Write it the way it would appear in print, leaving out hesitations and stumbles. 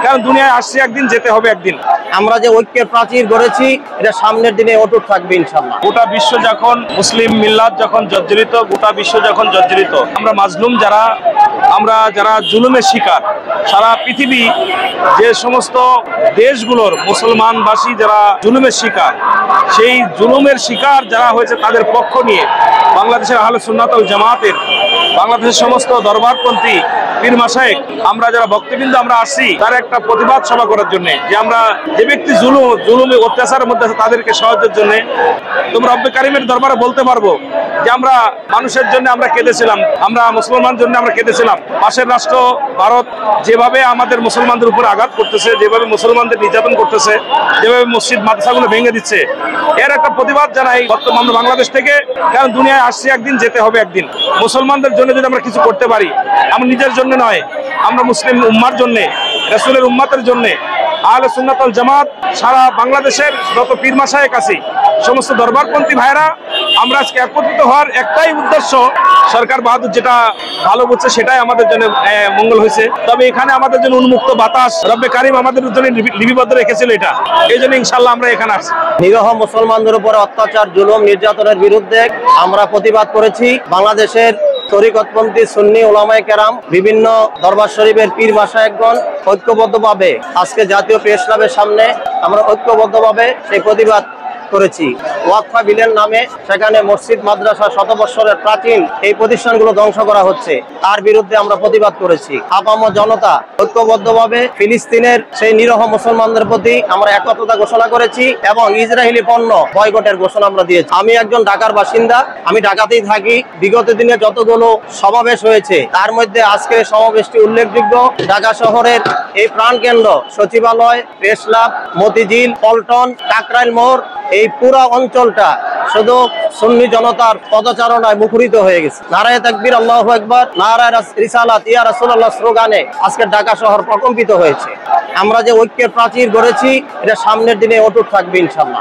কারণ দুনিয়ায় আসছে একদিন, যেতে হবে একদিন। আমরা যে ঐক্যের প্রাচীর গড়েছি এটা সামনের দিনে অটুট থাকবে ইনশাআল্লাহ। গোটা বিশ্ব যখন মুসলিম মিল্লাত যখন জর্জরিত, গোটা বিশ্ব যখন জর্জরিত, আমরা মাজলুম আমরা যারা জুলুমের শিকার, সারা পৃথিবী যে সমস্ত দেশগুলোর মুসলমানবাসী যারা জুলুমের শিকার, সেই জুলুমের শিকার যারা হয়েছে তাদের পক্ষ নিয়ে বাংলাদেশের আহলে সুন্নাত ওয়াল জামাতের, বাংলাদেশের সমস্ত দরবারপন্থী পীর মাশায়েখ, আমরা যারা ভক্তবৃন্দ আমরা আসছি তার একটা প্রতিবাদ সভা করার জন্য, যে আমরা যে ব্যক্তি জুলুমে অত্যাচারের মধ্যে আছে তাদেরকে সাহায্যের জন্য। তোমরা রব্বে কারিমের দরবারে বলতে পারবো যে আমরা মানুষের জন্য আমরা কেঁদেছিলাম, আমরা মুসলমান জন্য আমরা কেঁদেছিলাম। পাশের রাষ্ট্র ভারত যেভাবে আমাদের মুসলমানদের উপরে আঘাত করতেছে, যেভাবে মুসলমানদের নির্যাতন করতেছে, যেভাবে মসজিদ মাদ্রাসাগুলো ভেঙে দিচ্ছে, এর একটা প্রতিবাদ জানাই বর্তমান বাংলাদেশ থেকে। কারণ দুনিয়ায় আসছে একদিন, যেতে হবে একদিন। মুসলমানদের জন্য যদি আমরা কিছু করতে পারি, আমরা নিজের জন্য নয়, আমরা মুসলিম উম্মার জন্য, রাসূলের উম্মতের জন্য, আহলে সুন্নাত ওয়াল জামাত সারা বাংলাদেশের যত পীর মাশায়েখ আছে, সমস্ত দরবারপন্থী ভাইরা, আমরা আজকে একত্রিত হওয়ার একটাই উদ্দেশ্য, সরকার বাহাদুর যেটা ভালো বুঝছে সেটাই আমাদের জন্য মঙ্গল হয়েছে। তবে এখানে আমাদের জন্য উন্মুক্ত বাতাস রব্বে কারিম আমাদের জন্য লিপিবদ্ধ রেখেছিল, এটা এই জন্য ইনশাল্লাহ আমরা এখানে আসছি। নিরীহ মুসলমানদের উপর অত্যাচার, জুলুম, নির্যাতনের বিরুদ্ধে আমরা প্রতিবাদ করেছি। বাংলাদেশের তরিকতপন্থী সুন্নি ওলামায়ে কেরাম, বিভিন্ন দরবার শরীফের পীর মাশায়েখগণ ঐক্যবদ্ধভাবে আজকে জাতীয় প্রেস ক্লাবের সামনে আমরা ঐক্যবদ্ধভাবে সেই প্রতিবাদ করেছি। ওয়াকফা বিলের নামে সেখানে মসজিদ মাদ্রাসা শতবর্ষরের প্রাচীন এই প্রতিষ্ঠানগুলো ধ্বংস করা হচ্ছে, তার বিরুদ্ধে আমরা প্রতিবাদ করেছি। আপাম জনতা ঐক্যবদ্ধভাবে ফিলিস্তিনের সেই নিরীহ মুসলমানদের প্রতি আমরা একত্রতা ঘোষণা করেছি এবং ইসরায়েলি পণ্য বয়কটের ঘোষণা আমরা দিয়েছি। আমি একজন ঢাকার বাসিন্দা, আমি ঢাকাতেই থাকি। বিগত দিনে যতগুলো সমাবেশ হয়েছে তার মধ্যে আজকের সমাবেশটি উল্লেখযোগ্য। ঢাকা শহরের এই প্রাণকেন্দ্র সচিবালয়, প্রেস ক্লাব, মতিঝিল, পল্টন, কাকরাইল মোড়, এই পুরো অঞ্চলটা শুধু সুন্নি জনতার পদচারণায় মুখরিত হয়ে গেছে। নারায়ে তাকবীর, আল্লাহু আকবার, নারায়ে রিসালাত, ইয়া রাসূলুল্লাহ স্লোগানে আজকে ঢাকা শহর প্রকম্পিত হয়েছে। আমরা যে ঐক্যের প্রাচীর গড়েছি এটা সামনের দিনে অটুট থাকবে ইনশাআল্লাহ।